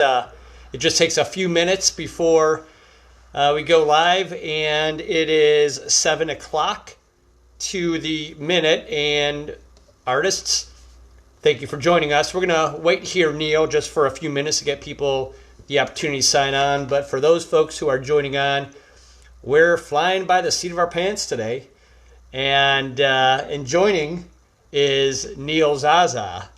It just takes a few minutes before we go live, and it is 7 o'clock to the minute. And artists, thank you for joining us. We're going to wait here, Neil, just for a few minutes to get people the opportunity to sign on. But for those folks who are joining on, we're flying by the seat of our pants today. And joining is Neil Zaza.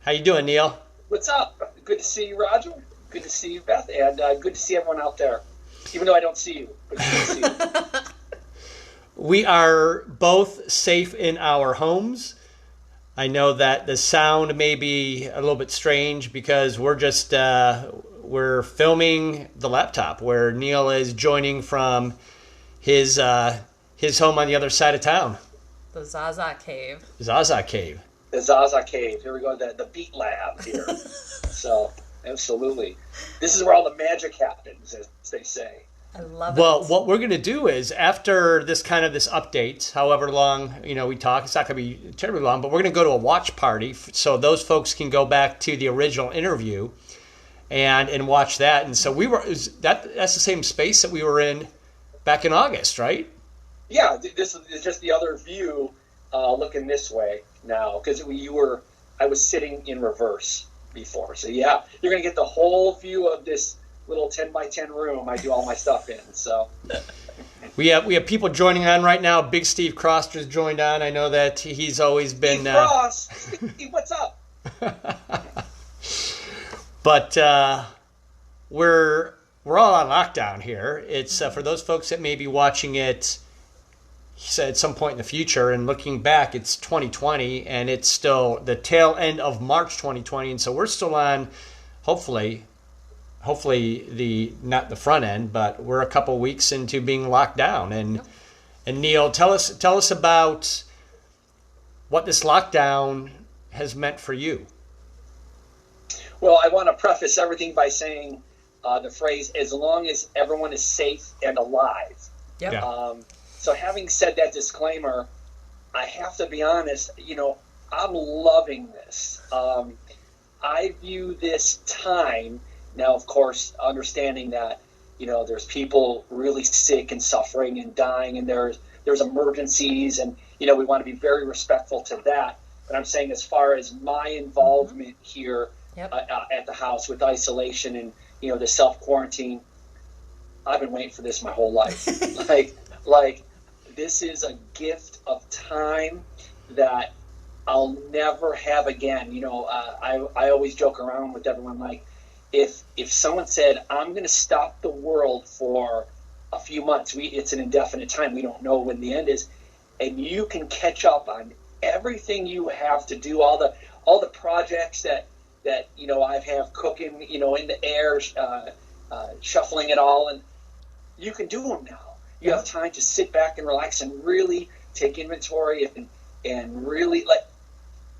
How you doing, Neil? What's up? Good to see you, Roger. Good to see you, Beth. And good to see everyone out there. Even though I don't see you, but good to see you. We are both safe in our homes. I know that the sound may be a little bit strange because we're just we're filming the laptop where Neil is joining from his home on the other side of town. The Zaza Cave. Zaza Cave. The Zaza Cave. Here we go, the Beat Lab here. So, absolutely. This is where all the magic happens, as they say. I love it. Well, what we're going to do is after this update, however long, we talk, it's not going to be terribly long, but we're going to go to a watch party so those folks can go back to the original interview and watch that. And so that's the same space that we were in back in August, right? Yeah, this is just the other view looking this way now because I was sitting in reverse before. So yeah, you're going to get the whole view of this little 10 by 10 room I do all my stuff in. So we have people joining on right now. Big Steve Cross just joined on. I know that he's always been Steve Cross. Steve, what's up? But we're all on lockdown here. It's for those folks that may be watching it. He said at some point in the future, and looking back, it's 2020, and it's still the tail end of March 2020, and so we're still on, hopefully not the front end, but we're a couple weeks into being locked down. And Neil, tell us about what this lockdown has meant for you. Well, I want to preface everything by saying the phrase, as long as everyone is safe and alive. Yep. Yeah. So having said that disclaimer, I have to be honest, I'm loving this. I view this time, now of course, understanding that, there's people really sick and suffering and dying and there's emergencies and, we want to be very respectful to that. But I'm saying as far as my involvement here at the house with isolation and, the self-quarantine, I've been waiting for this my whole life. like this is a gift of time that I'll never have again. I always joke around with everyone like, if someone said, I'm going to stop the world for a few months, it's an indefinite time. We don't know when the end is. And you can catch up on everything you have to do, all the projects that I have cooking, in the air, shuffling it all. And you can do them now. You have time to sit back and relax and really take inventory and really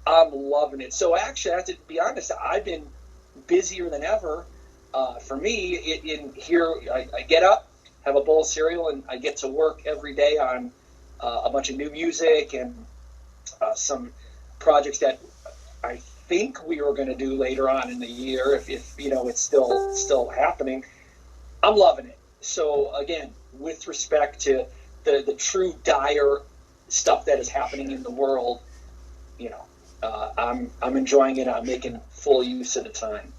I'm loving it. So actually, I have to be honest, I've been busier than ever. For me, in here, I get up, have a bowl of cereal, and I get to work every day on a bunch of new music and some projects that I think we were going to do later on in the year if it's still happening. I'm loving it. So again, with respect to the true dire stuff that is happening in the world, I'm enjoying it. I'm making full use of the time.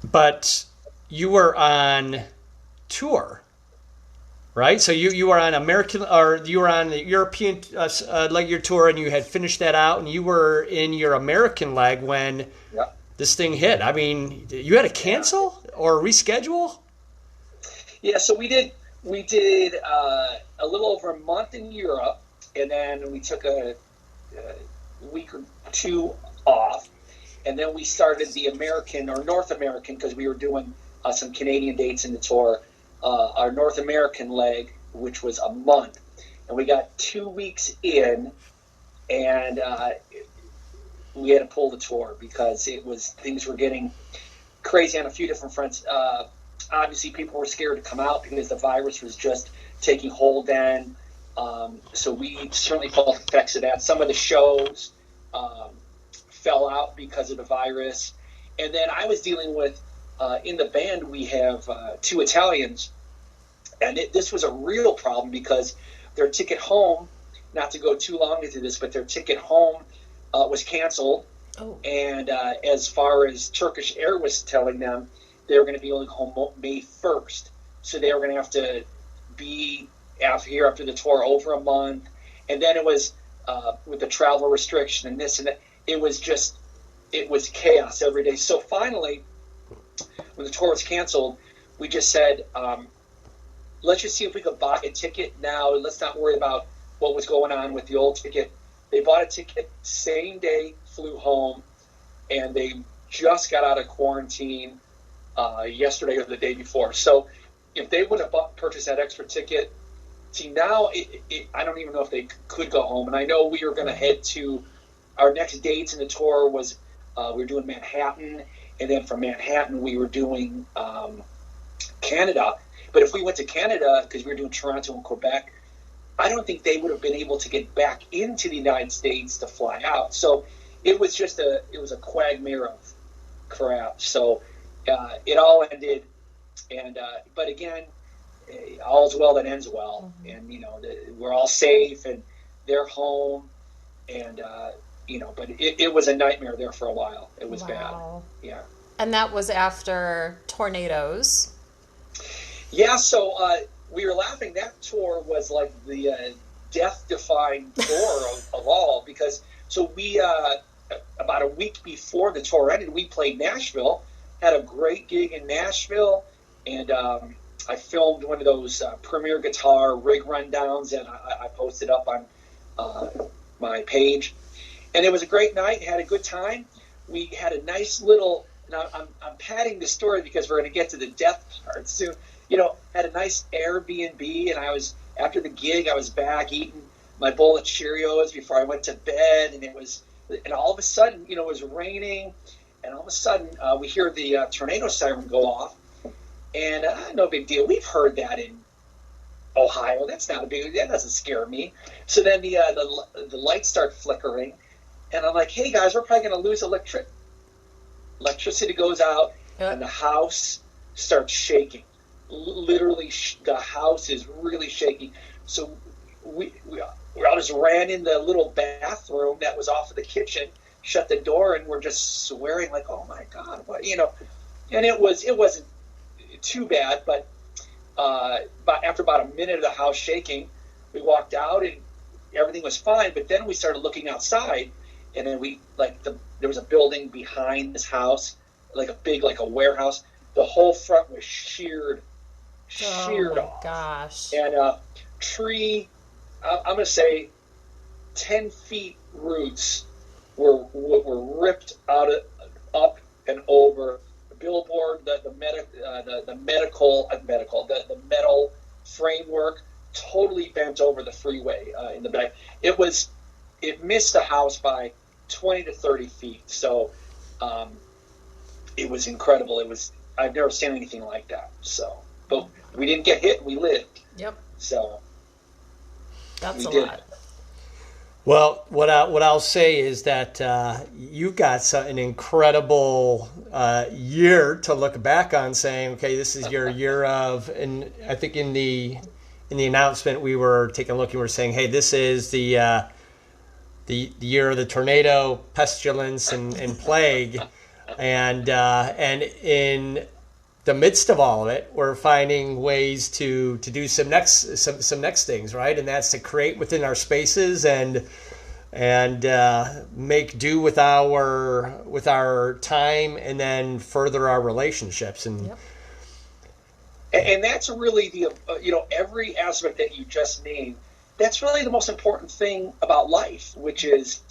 But you were on tour, right? So you were on American, or you were on the European leg of your tour, and you had finished that out, and you were in your American leg when this thing hit. I mean, you had to cancel or reschedule? Yeah, so we did a little over a month in Europe, and then we took a week or two off, and then we started the American or North American because we were doing some Canadian dates in the tour. Our North American leg, which was a month, and we got 2 weeks in, and we had to pull the tour because things were getting crazy on a few different fronts. Obviously, people were scared to come out because the virus was just taking hold then. So we certainly felt the effects of that. Some of the shows fell out because of the virus. And then I was dealing with, in the band, we have 2 Italians. And this was a real problem because their ticket home, not to go too long into this, but their ticket home was canceled. Oh. And as far as Turkish Air was telling them, they were going to be only home May 1st. So they were going to have to be here after the tour over a month. And then it was with the travel restriction and this and that. It was chaos every day. So finally, when the tour was canceled, we just said, let's just see if we could buy a ticket now. Let's not worry about what was going on with the old ticket. They bought a ticket, same day, flew home, and they just got out of quarantine yesterday or the day before. So if they would have purchased that extra ticket, see, now I don't even know if they could go home. And I know we were going to head to our next dates in the tour was we were doing Manhattan, and then from Manhattan we were doing Canada. But if we went to Canada, because we were doing Toronto and Quebec, I don't think they would have been able to get back into the United States to fly out. So it was just a quagmire of crap. So it all ended, and but again, all's well that ends well. Mm-hmm. And we're all safe, and they're home, and but it was a nightmare there for a while. It was bad. Yeah. And that was after tornadoes. Yeah, so we were laughing. That tour was like the death-defying tour of all, because so we about a week before the tour ended, we played Nashville, had a great gig in Nashville, and I filmed one of those Premier Guitar rig rundowns, and I posted up on my page, and it was a great night. Had a good time. We had a nice little. Now I'm padding the story because we're going to get to the death part soon. Had a nice Airbnb, and after the gig, I was back eating my bowl of Cheerios before I went to bed, and all of a sudden, it was raining, and all of a sudden, we hear the tornado siren go off, and no big deal. We've heard that in Ohio. That's not a big deal. That doesn't scare me. So then the lights start flickering, and I'm like, hey guys, we're probably going to lose electricity goes out, and the house starts shaking. Literally, the house is really shaky. So we all just ran in the little bathroom that was off of the kitchen, shut the door, and we're just swearing like, "Oh my God, what?" And it wasn't too bad, but after about a minute of the house shaking, we walked out and everything was fine. But then we started looking outside, and then there was a building behind this house, like a warehouse. The whole front was sheared off. Gosh. And tree, I'm going to say 10 feet roots were ripped up and over the billboard, the metal framework totally bent over the freeway in the back. It missed the house by 20 to 30 feet. So it was incredible. I've never seen anything like that. So, but we didn't get hit. We lived. Yep. So that's a lot. Well, what I'll say is that you got an incredible year to look back on, saying, okay, this is your year of, and I think in the announcement we were taking a look and we were saying, hey, this is the year of the tornado, pestilence, and plague. And in the midst of all of it, we're finding ways to do some next things, right? And that's to create within our spaces and make do with our time, and then further our relationships. And yep. And that's really the every aspect that you just named. That's really the most important thing about life, which is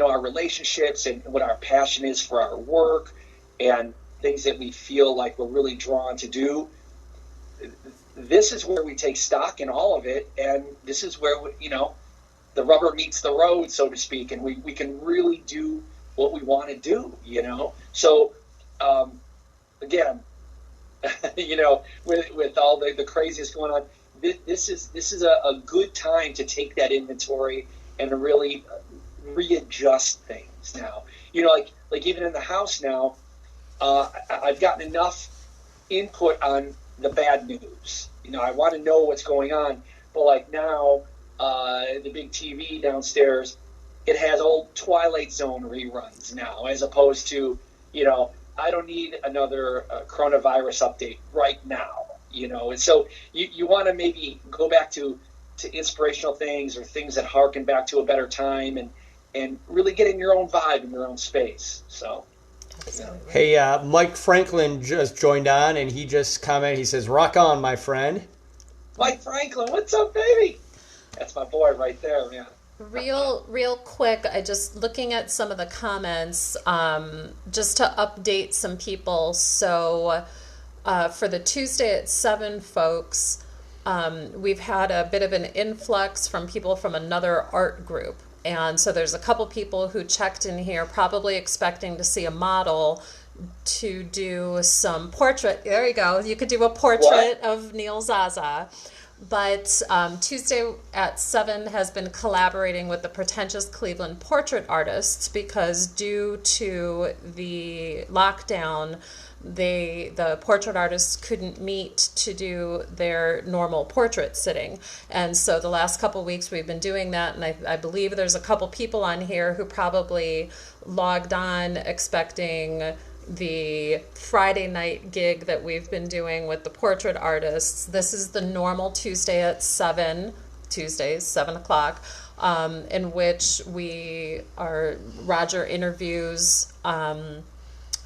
our relationships and what our passion is for our work and things that we feel like we're really drawn to do. This is where we take stock in all of it, and this is where the rubber meets the road, so to speak, and we can really do what we want to do. So again, with all the craziness going on, this is a good time to take that inventory and to really readjust things now. Like even in the house now, I've gotten enough input on the bad news. I want to know what's going on. But like now, the big TV downstairs, it has old Twilight Zone reruns now, as opposed to, I don't need another coronavirus update right now. And so you want to maybe go back to inspirational things, or things that harken back to a better time, and really get in your own vibe, in your own space. So. Hey, Mike Franklin just joined on, and he just commented. He says, "Rock on, my friend." Mike Franklin, what's up, baby? That's my boy right there, man. Real quick, I just looking at some of the comments, just to update some people. So for the Tuesday at 7 folks, we've had a bit of an influx from people from another art group. And so there's a couple people who checked in here, probably expecting to see a model to do some portrait. There you go. You could do a portrait of Neil Zaza. But Tuesday at 7 has been collaborating with the Pretentious Cleveland Portrait Artists, because due to the lockdown, the portrait artists couldn't meet to do their normal portrait sitting. And so the last couple of weeks we've been doing that, and I believe there's a couple people on here who probably logged on expecting the Friday night gig that we've been doing with the portrait artists. This is the normal Tuesday at 7, Tuesdays, 7 o'clock, in which Roger interviews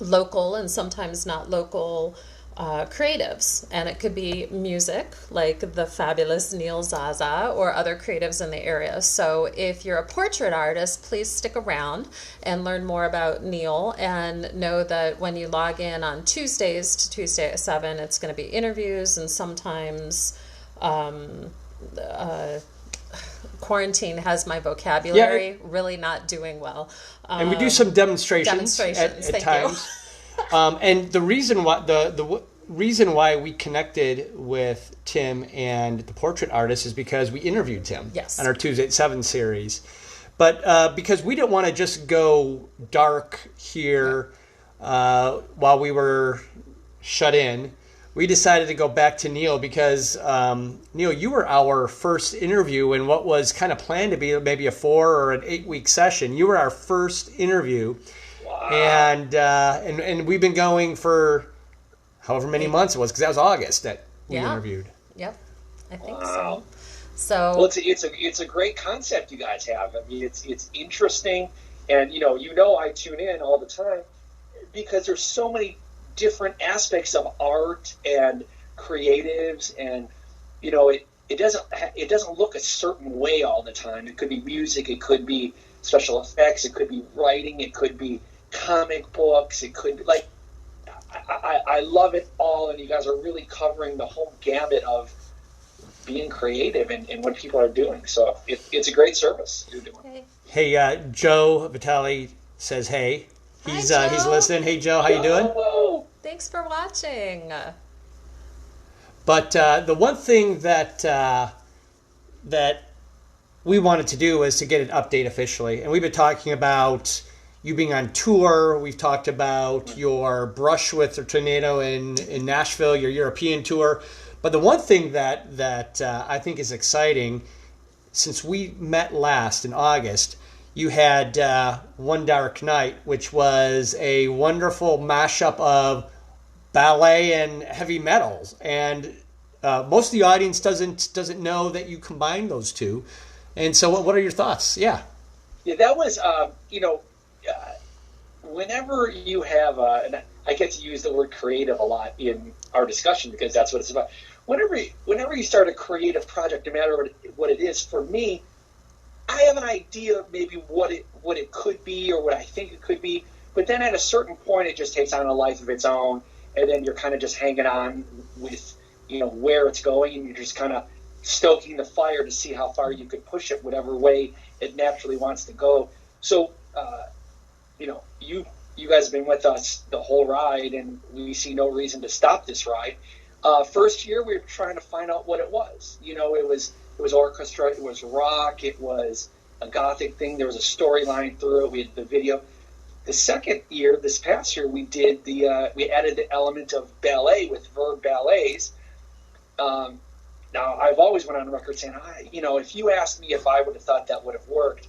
local and sometimes not local creatives, and it could be music like the fabulous Neil Zaza or other creatives in the area. So if you're a portrait artist, please stick around and learn more about Neil, and know that when you log in on Tuesdays to Tuesday at 7, it's going to be interviews, and sometimes quarantine has my vocabulary really not doing well. And we do some demonstrations at times. And the reason why the reason why we connected with Tim and the portrait artist is because we interviewed Tim on our Tuesday at 7 series. But because we didn't want to just go dark here while we were shut in, we decided to go back to Neil, because Neil, you were our first interview in what was kind of planned to be maybe a 4 or an 8 week session. You were our first interview. Wow. And we've been going for however many months it was, because that was August that we interviewed. Yep, I think wow. So well, it's a great concept you guys have. I mean, it's interesting, and I tune in all the time because there's so many different aspects of art and creatives, and it doesn't look a certain way all the time. It could be music, it could be special effects, it could be writing, it could be comic books, it could be I love it all, and you guys are really covering the whole gamut of being creative and what people are doing. So it's a great service you're doing. Hey, Joe Vitale says hey. He's listening. Hey, Joe, how you doing? Hello. Thanks for watching. But the one thing that we wanted to do was to get an update officially. And we've been talking about you being on tour. We've talked about your brush with the tornado in Nashville, your European tour. But the one thing that I think is exciting, since we met last in August, you had One Dark Night, which was a wonderful mashup of ballet and heavy metals. And most of the audience doesn't know that you combined those two. And so what are your thoughts? Yeah, that was, whenever you have, and I get to use the word creative a lot in our discussion because that's what it's about. Whenever you start a creative project, no matter what it is, for me, I have an idea of maybe what it could be or what I think it could be, but then at a certain point it just takes on a life of its own, and then you're kind of just hanging on with where it's going, and you're just kind of stoking the fire to see how far you could push it, whatever way it naturally wants to go. So, you guys have been with us the whole ride, and we see no reason to stop this ride. First year, we were trying to find out what it was. It was orchestra, it was rock, it was a gothic thing. There was a storyline through it. We had the video. the second year, this past year, we did we added the element of ballet with Verb Ballets. Now, I've always went on record saying, if you asked me if I would have thought that would have worked,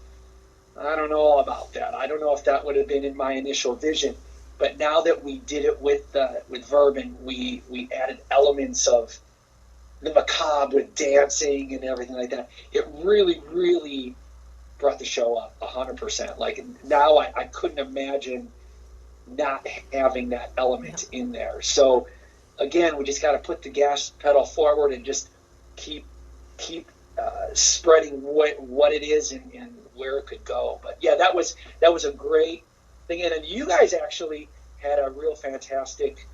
I don't know about that. I don't know if that would have been in my initial vision. But now that we did it with Verb, and we added elements of the macabre with dancing and everything like that, it really, really brought the show up 100%. Like, now I couldn't imagine not having that element in there. So again, we just got to put the gas pedal forward and just keep spreading what it is and where it could go. But yeah, that was a great thing. And then you guys actually had a real fantastic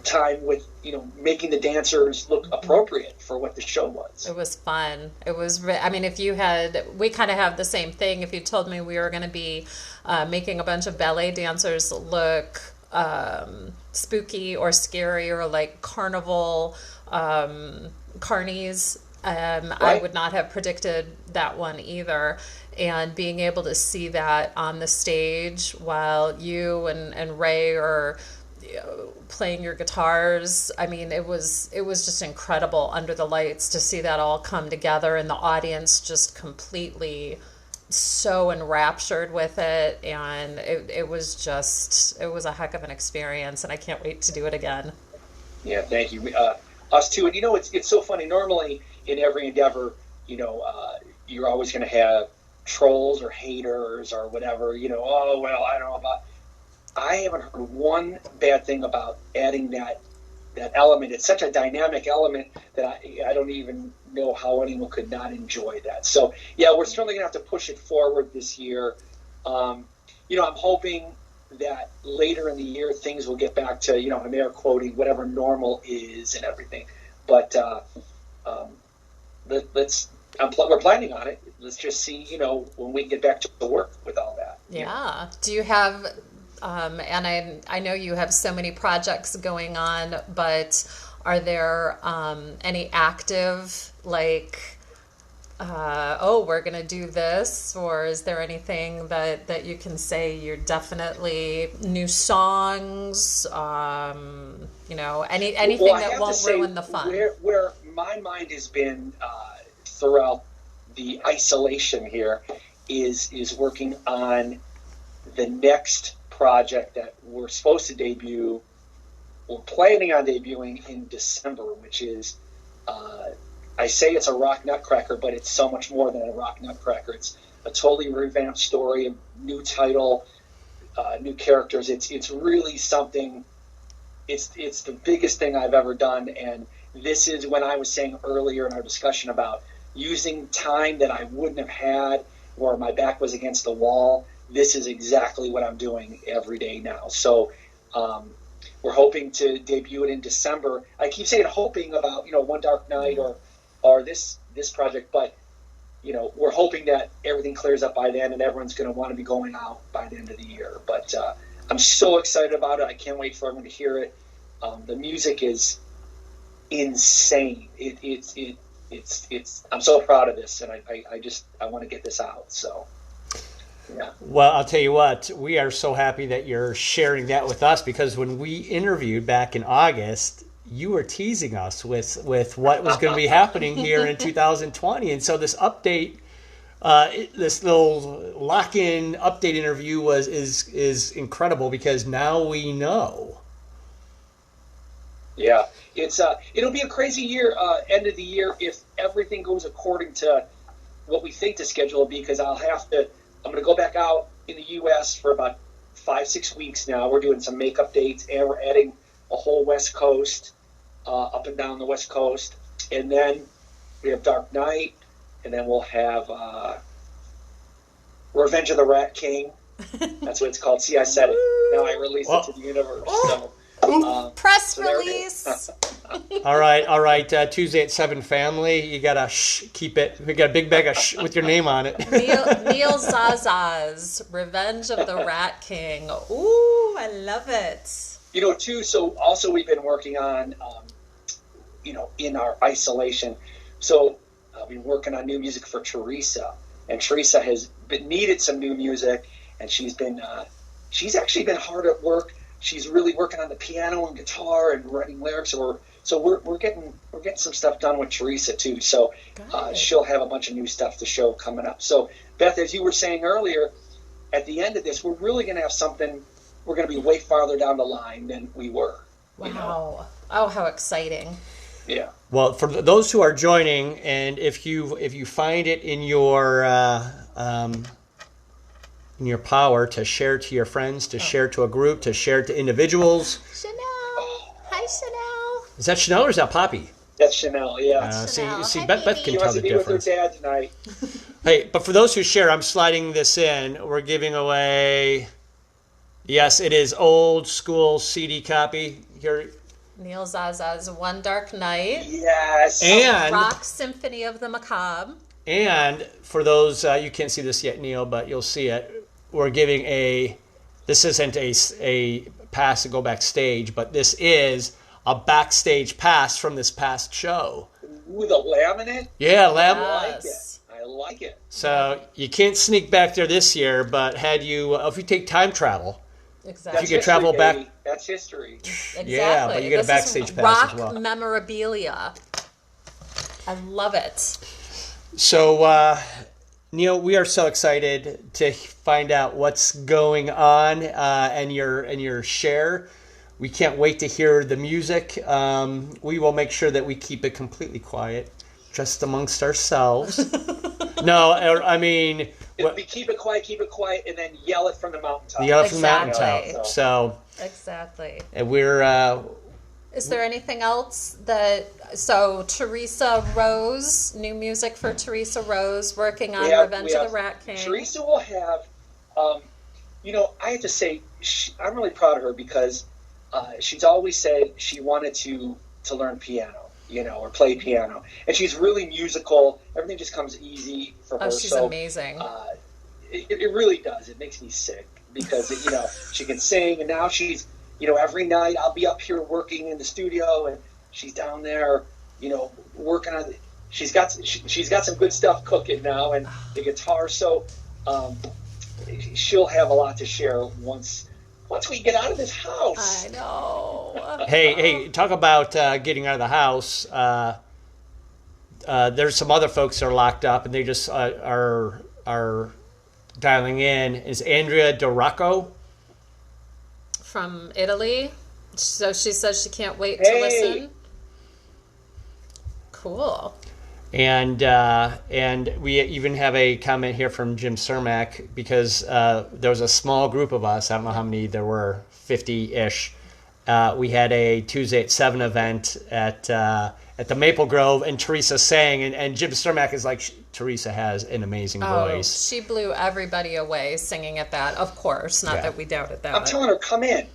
time with making the dancers look appropriate for what the show was. It was fun. It was if we kind of have the same thing. If you told me we were going to be making a bunch of ballet dancers look spooky or scary or like carnival carnies, right. I would not have predicted that one either. And being able to see that on the stage while you and Ray are playing your guitars, it was just incredible under the lights to see that all come together, and the audience just completely so enraptured with it. And it was a heck of an experience, and I can't wait to do it again. Yeah, thank you. Us too. And it's so funny. Normally in every endeavor, you're always going to have trolls or haters or whatever, oh, well, I don't know about. I haven't heard one bad thing about adding that element. It's such a dynamic element that I don't even know how anyone could not enjoy that. So yeah, we're certainly gonna have to push it forward this year. I'm hoping that later in the year things will get back to, I'm air quoting, whatever normal is and everything. But we're planning on it. Let's just see, when we get back to work with all that. Yeah. Do you have, and I know you have so many projects going on, but are there any active, like, we're going to do this? Or is there anything that you can say you're definitely new songs, anything that won't ruin the fun? Where my mind has been throughout the isolation here is working on the next project that we're supposed to debut. We're planning on debuting in December, which is, I say it's a rock nutcracker, but it's so much more than a rock nutcracker. It's a totally revamped story, a new title, new characters. It's really something. It's the biggest thing I've ever done, and this is when I was saying earlier in our discussion about using time that I wouldn't have had where my back was against the wall. This is exactly what I'm doing every day now. So we're hoping to debut it in December. I keep saying hoping about, One Dark Night or this project, but, we're hoping that everything clears up by then and everyone's going to want to be going out by the end of the year. But I'm so excited about it. I can't wait for everyone to hear it. The music is insane. It's I'm so proud of this, and I want to get this out. So, yeah. Well, I'll tell you what, we are so happy that you're sharing that with us, because when we interviewed back in August, you were teasing us with what was going to be happening here in 2020, and so this update, this little lock-in update interview is incredible, because now we know. Yeah, it'll be a crazy year, end of the year, if everything goes according to what we think the schedule will be, because I'm going to go back out in the U.S. for about 5-6 weeks now. We're doing some makeup dates, and we're adding a whole West Coast, up and down the West Coast. And then we have Dark Knight, and then we'll have Revenge of the Rat King. That's what it's called. See, I said it. Now I release it to the universe. So, press release. All right. Tuesday at 7 family. You gotta keep it. We got a big bag of with your name on it. Neil Zaza's Revenge of the Rat King. Ooh, I love it. Too. So also we've been working on, in our isolation. So I've been working on new music for Teresa, and Teresa has needed some new music. and she's actually been hard at work. She's really working on the piano and guitar and writing lyrics. So we're getting some stuff done with Teresa too. So she'll have a bunch of new stuff to show coming up. So Beth, as you were saying earlier, at the end of this, we're really going to have something. We're going to be way farther down the line than we were. Wow! You know? Oh, how exciting! Yeah. Well, for those who are joining, and if you find it in your power to share to your friends, to share to a group, to share to individuals. Chanel, hi Chanel. Is that Chanel or is that Poppy? That's Chanel. Yeah. Chanel. See, Hi, Beth baby. can She tell wants the to be with her difference. dad tonight. Hey, but for those who share, I'm sliding this in. We're giving away. Yes, it is old school CD copy here. Neil Zaza's One Dark Night. Yes. And Rock Symphony of the Macabre. And for those, you can't see this yet, Neil, but you'll see it. We're giving this isn't a pass to go backstage, but this is a backstage pass from this past show. With a laminate? Yeah, I like it. So you can't sneak back there this year, but if you take time travel, Exactly. you can travel back. Baby. That's history. Exactly. Yeah, but you get a This backstage is pass rock as well. memorabilia. I love it. So, Neil, we are so excited to find out what's going on and your share. We can't wait to hear the music. We will make sure that we keep it completely quiet, just amongst ourselves. No, I mean... It'll be keep it quiet, and then yell it from the mountaintop. Yell it from the Exactly. mountaintop. So, Exactly. and we're... Is there anything else so Teresa Rose, new music for Teresa Rose, working on Revenge of the Rat King. Teresa will have, I have to say, I'm really proud of her because she's always said she wanted to learn piano, or play piano. And she's really musical. Everything just comes easy for her. Oh, she's amazing. It really does. It makes me sick because, she can sing. And now she's, every night I'll be up here working in the studio and she's down there, working on she's got some good stuff cooking now and the guitar. So she'll have a lot to share once we get out of this house. I know. Hey, talk about getting out of the house. There's some other folks that are locked up, and they just are dialing in. Is Andrea Doracco From Italy. So she says she can't wait to Hey. listen. Cool. And we even have a comment here from Jim Cermak because there was a small group of us. I don't know how many there were, 50-ish. We had a Tuesday at 7 event at the Maple Grove, and Teresa sang. And Jim Cermak is like, Teresa has an amazing voice. She blew everybody away singing at that. Of course, not that we doubted that. I'm telling her, come in.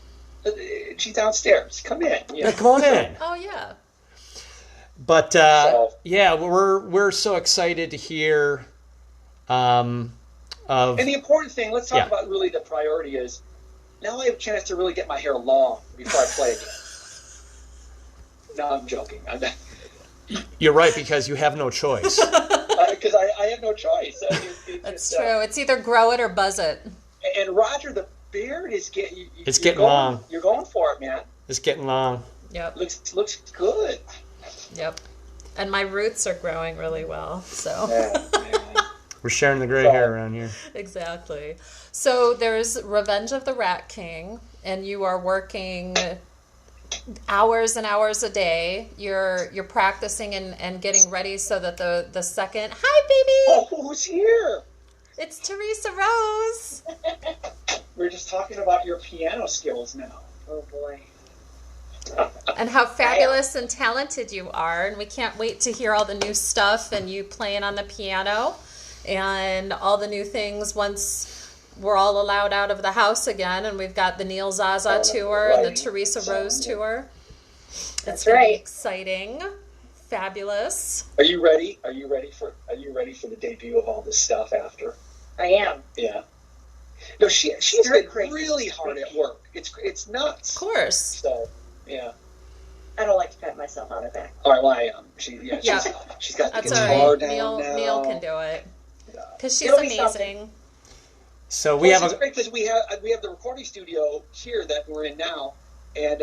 She's downstairs. Come in. Yeah, come on in. Oh yeah. But yeah, we're so excited to hear. And the important thing, let's talk about really the priority is now I have a chance to really get my hair long before I play again. No, I'm joking. You're right, because you have no choice. Because I have no choice. That's true. It's either grow it or buzz it. And Roger, the beard is getting. It's getting long. You're going for it, man. It's getting long. Yep. Looks good. Yep. And my roots are growing really well. So. Yeah. We're sharing the gray hair around here. Exactly. So there's Revenge of the Rat King, and you are working hours and hours a day. You're practicing and getting ready so that the second. Hi, baby. Oh, who's here? It's Teresa Rose. We're just talking about your piano skills now. Oh boy. And how fabulous and talented you are, and we can't wait to hear all the new stuff and you playing on the piano and all the new things once we're all allowed out of the house again, and we've got the Neil Zaza tour and the Teresa Rose tour. It's very exciting, fabulous. Are you ready? Are you ready for the debut of all this stuff after? I am. Yeah. No, she's been really hard at work. It's nuts. Of course. So, yeah. I don't like to pat myself on the back. All right, well, I am. She's got the That's all guitar right. down now. Neil can do it because she's It'll be something. amazing. So we Plus, have it's great because we have the recording studio here that we're in now, and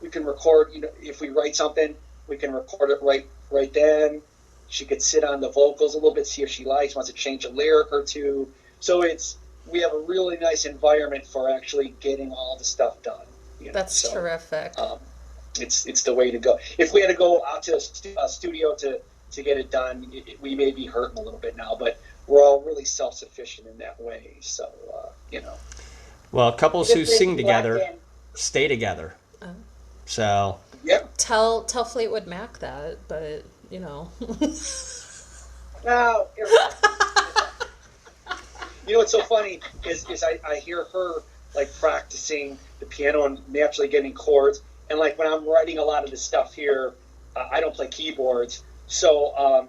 we can record. You know, if we write something, we can record it right then. She could sit on the vocals a little bit, see if she wants to change a lyric or two. So we have a really nice environment for actually getting all the stuff done. You know? That's terrific. It's the way to go. If we had to go out to a studio to get it done, we may be hurting a little bit now, but we're all really self-sufficient in that way. So, you know. Well, couples who sing together in. stay together. So. Yeah. Tell Fleetwood Mac that, but, you know. Oh, you're right. You know what's so funny is I hear her like practicing the piano and naturally getting chords, and like when I'm writing a lot of this stuff here, I don't play keyboards, so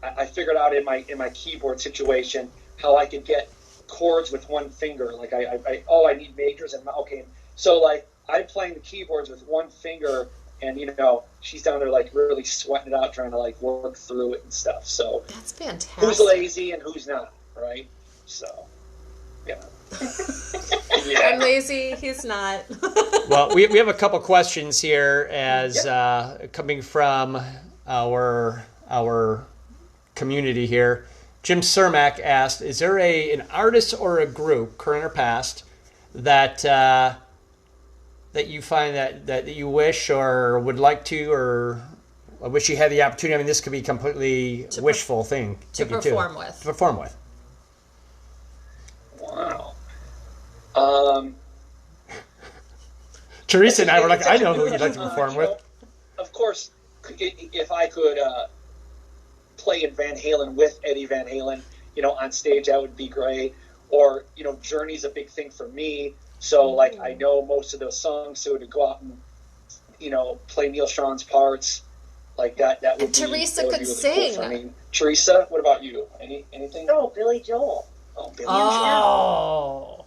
I figured out in my keyboard situation how I could get chords with one finger. Like I need majors and okay, so like I'm playing the keyboards with one finger, and you know she's down there like really sweating it out trying to like work through it and stuff. So That's fantastic. who's lazy and who's not, right? So, yeah. I'm lazy. He's not. Well, we have a couple questions here as coming from our community here. Jim Cermak asked, is there an artist or a group, current or past, that you find that you wish or would like to, or I wish you had the opportunity? I mean, this could be completely wishful thing. To perform with. To perform with. Wow. Teresa and I were like, I know who you'd like to perform with. Of course, if I could play in Van Halen with Eddie Van Halen, you know, on stage, that would be great. Or, you know, Journey's a big thing for me. So, like, I know most of those songs, so to go out and, you know, play Neil Sean's parts, like that would And be Teresa that would could be really sing. Cool for me. Teresa, what about you? Anything? Oh, Billy Joel. Oh, Billy Oh.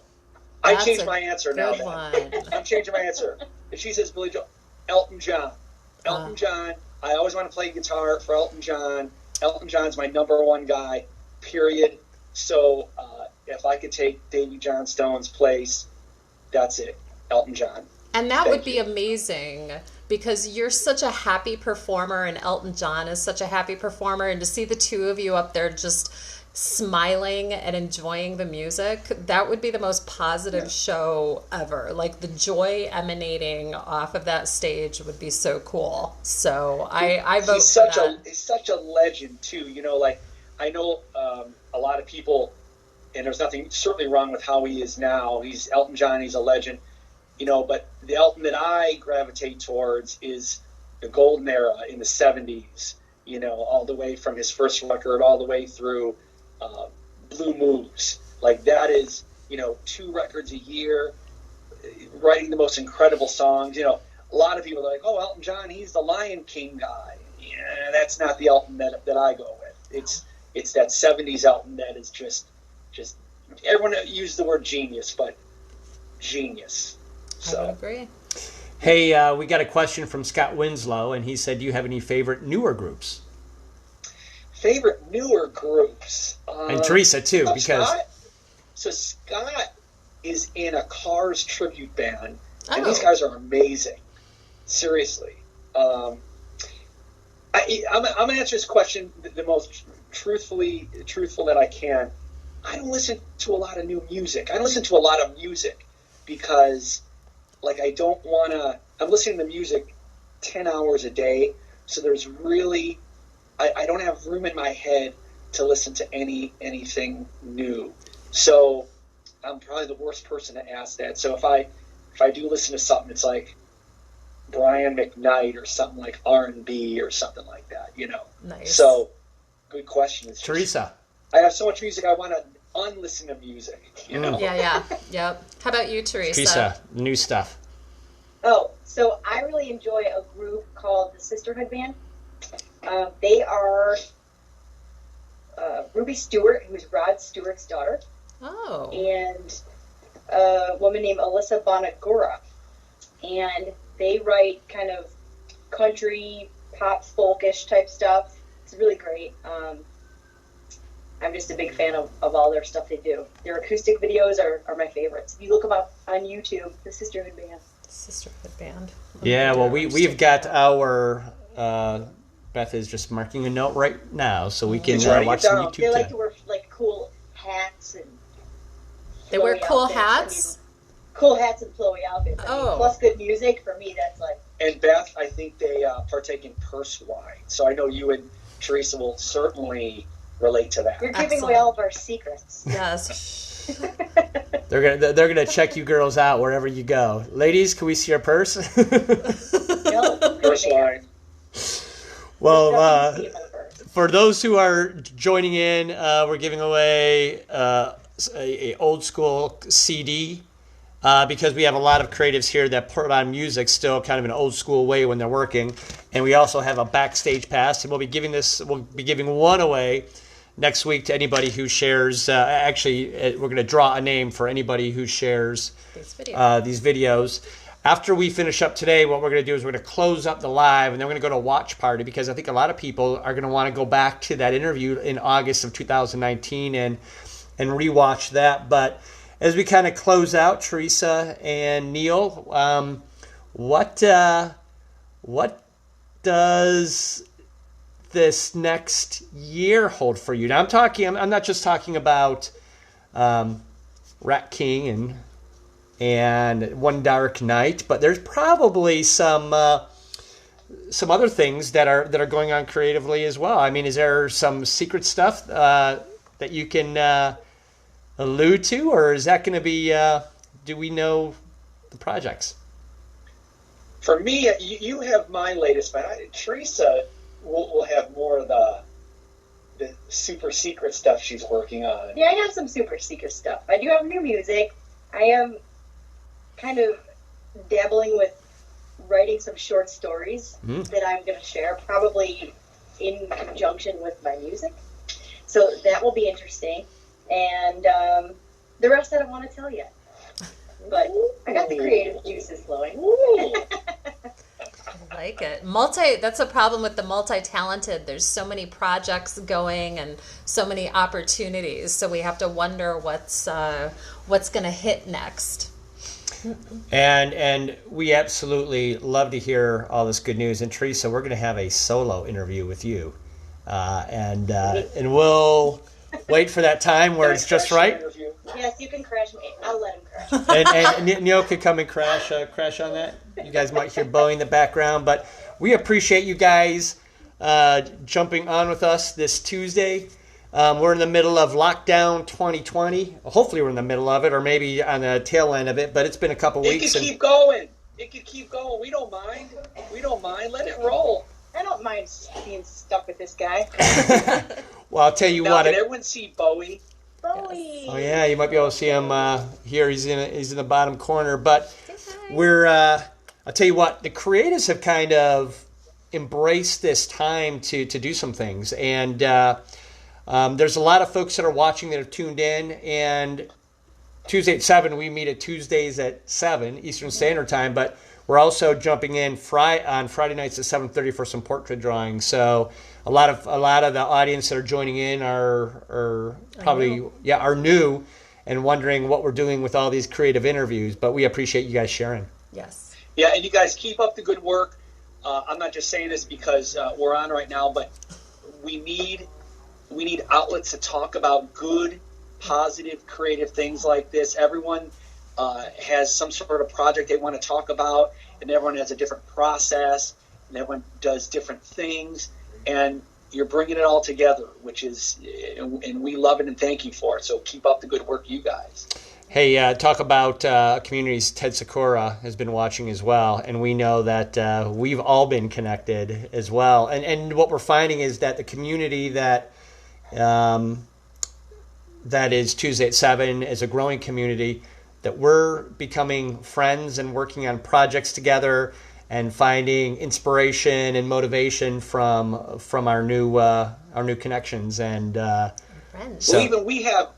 I That's changed a my answer now. good Then. one. I'm changing my answer. If she says Billy Joel, Elton John. Elton John. I always want to play guitar for Elton John. Elton John's my number one guy, period. So if I could take Davy Johnstone's place, that's it. Elton John. And that Thank would be you. amazing because you're such a happy performer and Elton John is such a happy performer. And to see the two of you up there just smiling and enjoying the music, that would be the most positive show ever. Like the joy emanating off of that stage would be so cool. So I vote He's for such that. he's such a legend too. You know, like I know a lot of people, and there's nothing certainly wrong with how he is now. He's Elton John. He's a legend. You know, but the Elton that I gravitate towards is the golden era in the 70s, you know, all the way from his first record all the way through Blue Moves. Like that is, you know, 2 records a year, writing the most incredible songs. You know, a lot of people are like, oh, Elton John, he's the Lion King guy. Yeah, that's not the Elton that I go with. It's that 70s Elton that is just everyone used the word genius, but genius. I would agree. Hey, we got a question from Scott Winslow, and he said, do you have any favorite newer groups? Favorite newer groups? And Teresa, too, because... Scott is in a Cars tribute band, and Oh. these guys are amazing. Seriously. I'm going to answer this question the most truthful that I can. I don't listen to a lot of new music. I don't listen to a lot of music because... like I don't want to. I'm listening to music 10 hours a day, so there's really I don't have room in my head to listen to anything new. So I'm probably the worst person to ask that. So if I do listen to something, it's like Brian McKnight or something like R&B or something like that. You know. Nice. So good question. It's just, Teresa. I have so much music I want to unlisten to music. You know. Yeah. Yep. How about you, Teresa? Teresa, new stuff. Oh, so I really enjoy a group called the Sisterhood Band. They are Ruby Stewart, who's Rod Stewart's daughter, Oh. and a woman named Alyssa Bonagura. And they write kind of country, pop, folkish type stuff. It's really great. I'm just a big fan of all their stuff they do. Their acoustic videos are my favorites. If you look them up on YouTube, the Sisterhood Band. Sisterhood Band. Yeah, well, we've got our Beth is just marking a note right now, so we can watch some YouTube. They like to wear like cool hats and. They wear cool outfits. hats. Cool hats and flowy outfits. Plus good music. For me, that's like. And Beth, I think they partake in purse wine. So I know you and Teresa will certainly relate to that. You're giving away all of our secrets. Yes. They're gonna check you girls out wherever you go. Ladies, can we see your purse? No, Purse wine. Well, for those who are joining in, we're giving away a old school CD. Because we have a lot of creatives here that put on music still kind of an old school way when they're working, and we also have a backstage pass, and we'll be giving one away next week to anybody who shares. We're going to draw a name for anybody who shares these videos. After we finish up today, what we're going to do is we're going to close up the live, and then we're going to go to watch party, because I think a lot of people are going to want to go back to that interview in August of 2019 and rewatch that. But as we kind of close out, Teresa and Neil, what does this next year hold for you? Now, I'm not just talking about Rat King and One Dark Night, but there's probably some other things that are going on creatively as well. I mean, is there some secret stuff that you can allude to, or is that going to be, do we know the projects? For me, you have my latest one. Teresa will have more of the super secret stuff she's working on. Yeah, I have some super secret stuff. I do have new music. I am kind of dabbling with writing some short stories that I'm going to share, probably in conjunction with my music. So that will be interesting. And the rest I don't want to tell yet. But I got the creative juices flowing. I like it. That's a problem with the multi-talented. There's so many projects going and so many opportunities. So we have to wonder what's going to hit next. And we absolutely love to hear all this good news. And Teresa, we're going to have a solo interview with you. And we'll wait for that time where it's just right. Yes, you can crash me. I'll let him crash. And Neil could come and crash on that. You guys might hear Bowie in the background, but we appreciate you guys jumping on with us this Tuesday. We're in the middle of lockdown 2020. Hopefully we're in the middle of it, or maybe on the tail end of it, but it's been a couple weeks. It could keep going. We don't mind. Let it roll. I don't mind being stuck with this guy. Well, I'll tell you what. Can everyone see Bowie? Bowie. Oh yeah, you might be able to see him here. He's in the bottom corner. But we're. I'll tell you what. The creatives have kind of embraced this time to do some things, and there's a lot of folks that are watching that have tuned in. And Tuesday at 7, we meet at Tuesdays at 7 Eastern Standard Time, but we're also jumping in on Friday nights at 7:30 for some portrait drawing. So a lot of the audience that are joining in are probably are new and wondering what we're doing with all these creative interviews. But we appreciate you guys sharing. Yes. Yeah, and you guys keep up the good work. I'm not just saying this because we're on right now, but we need outlets to talk about good, positive, creative things like this. Everyone has some sort of project they want to talk about, and everyone has a different process, and everyone does different things, and you're bringing it all together, which is, and we love it and thank you for it. So keep up the good work, you guys. Hey, talk about communities. Ted Sikora has been watching as well, and we know that we've all been connected as well. And what we're finding is that the community that is Tuesday at 7 is a growing community, that we're becoming friends and working on projects together and finding inspiration and motivation from our new connections and Friends. So, well, even we have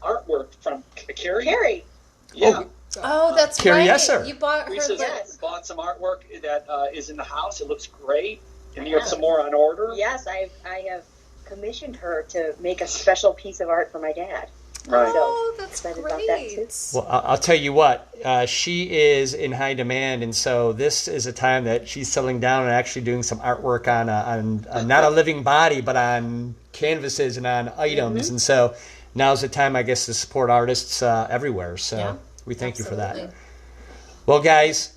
artwork from Carrie. Carrie. Yeah. Oh, that's Carrie, right. yes, sir. You bought her Teresa list. bought some artwork that is in the house. It looks great, and you have some more on order. Yes, I have commissioned her to make a special piece of art for my dad. Right. Oh, that's excited great. about that too. Well, I'll tell you what, she is in high demand, and so this is a time that she's settling down and actually doing some artwork on not a living body, but on canvases and on items. And so now's the time, I guess, to support artists everywhere. So we thank you for that. Well, guys,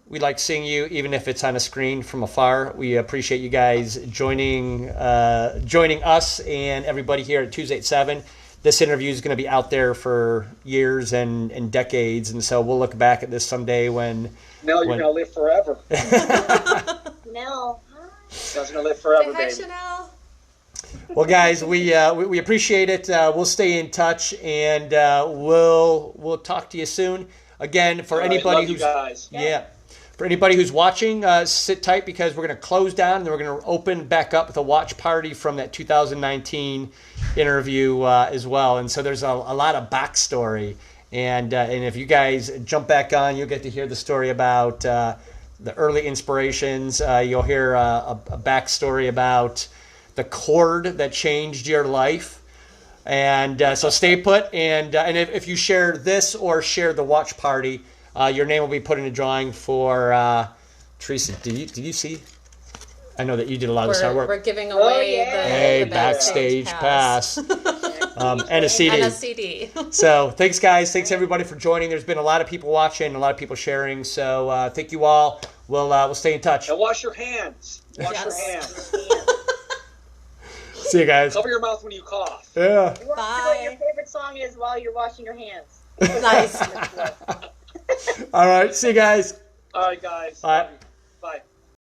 we like seeing you, even if it's on a screen from afar. We appreciate you guys joining us and everybody here at Tues at 7. This interview is going to be out there for years and decades, and so we'll look back at this someday when... Now you're going to live forever. No. Chanel's going to live forever, Say hi, baby. Chanel. Well, guys, we appreciate it. We'll stay in touch, and we'll talk to you soon. Again, for anybody who's... For anybody who's watching, sit tight because we're going to close down and then we're going to open back up with a watch party from that 2019 interview as well. And so there's a lot of backstory. And if you guys jump back on, you'll get to hear the story about the early inspirations. You'll hear a backstory about the chord that changed your life. And so stay put. And if you share this or share the watch party, your name will be put in a drawing for Teresa. Did you see? I know that you did a lot of this hard work. We're giving away the backstage pass. And a CD. And a CD. So thanks, guys. Thanks everybody for joining. There's been a lot of people watching, a lot of people sharing. So thank you all. We'll stay in touch. Now wash your hands. Wash your hands. See you guys. Cover your mouth when you cough. Yeah. You want to know what your favorite song is while you're washing your hands? Nice. All right. See you guys. All right, guys. Bye.